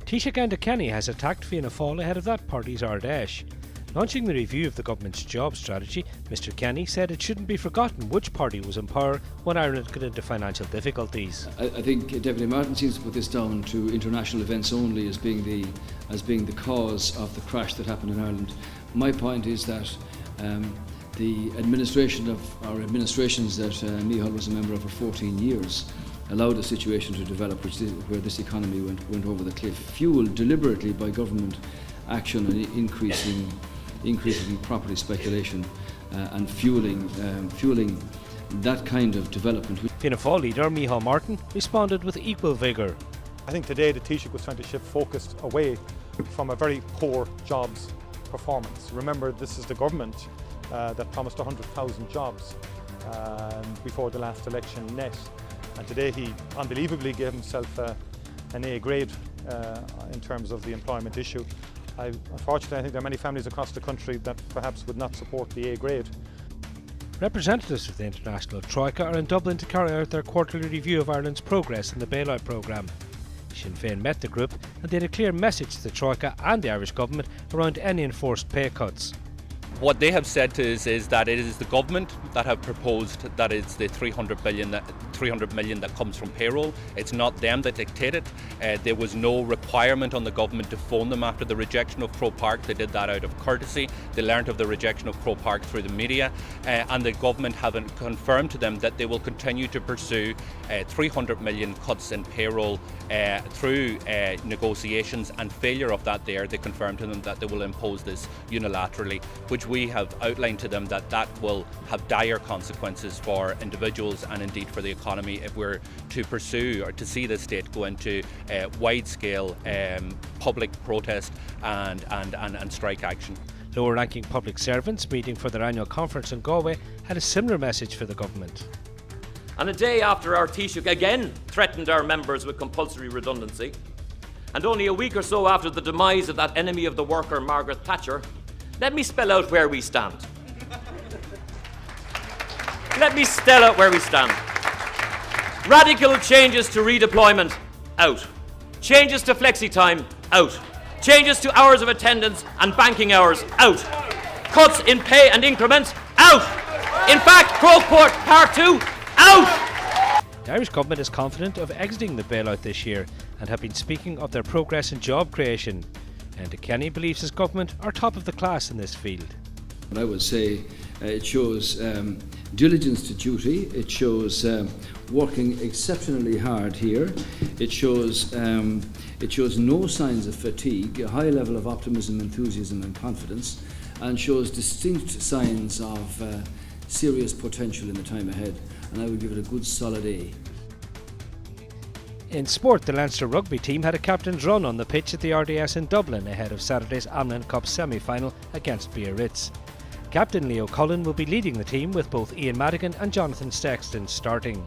Taoiseach Enda Kenny has attacked Fianna Fáil ahead of that party's Ardèche. Launching the review of the government's job strategy, Mr Kenny said it shouldn't be forgotten which party was in power when Ireland got into financial difficulties. I think Deputy Martin seems to put this down to international events only as being the cause of the crash that happened in Ireland. My point is that the administrations that Micheál was a member of for 14 years allowed a situation to develop where this economy went over the cliff, fueled deliberately by government action and increasing property speculation and fueling that kind of development. Fianna Fáil leader Micheál Martin responded with equal vigour. I think today the Taoiseach was trying to shift focus away from a very poor jobs performance. Remember, this is the government that promised 100,000 jobs before the last election net. And today he unbelievably gave himself an A grade in terms of the employment issue. Unfortunately, I think there are many families across the country that perhaps would not support the A grade. Representatives of the International Troika are in Dublin to carry out their quarterly review of Ireland's progress in the bailout programme. Sinn Féin met the group and they had a clear message to the Troika and the Irish government around any enforced pay cuts. What they have said to us is that it is the government that have proposed that it's the 300 million that comes from payroll. It's not them that dictate it. There was no requirement on the government to phone them after the rejection of Croke Park. They did that out of courtesy. They learnt of the rejection of Croke Park through the media, and the government have confirmed to them that they will continue to pursue 300 million cuts in payroll through negotiations, and failure of that they confirmed to them that they will impose this unilaterally, which we have outlined to them that will have dire consequences for individuals and indeed for the economy if we're to pursue or to see the state go into wide-scale public protest and strike action. Lower-ranking public servants meeting for their annual conference in Galway had a similar message for the government. And a day after our Taoiseach again threatened our members with compulsory redundancy, and only a week or so after the demise of that enemy of the worker, Margaret Thatcher, let me spell out where we stand. Let me spell out where we stand. Radical changes to redeployment, out. Changes to flexi-time, out. Changes to hours of attendance and banking hours, out. Cuts in pay and increments, out. In fact, Croke Park 2, out. The Irish government is confident of exiting the bailout this year and have been speaking of their progress in job creation. Enda Kenny believes his government are top of the class in this field. I would say it shows diligence to duty, it shows working exceptionally hard here, it shows no signs of fatigue, a high level of optimism, enthusiasm and confidence, and shows distinct signs of serious potential in the time ahead, and I would give it a good solid A. In sport, the Leinster rugby team had a captain's run on the pitch at the RDS in Dublin ahead of Saturday's Amlin Cup semi-final against Biarritz. Captain Leo Cullen will be leading the team with both Ian Madigan and Jonathan Sexton starting.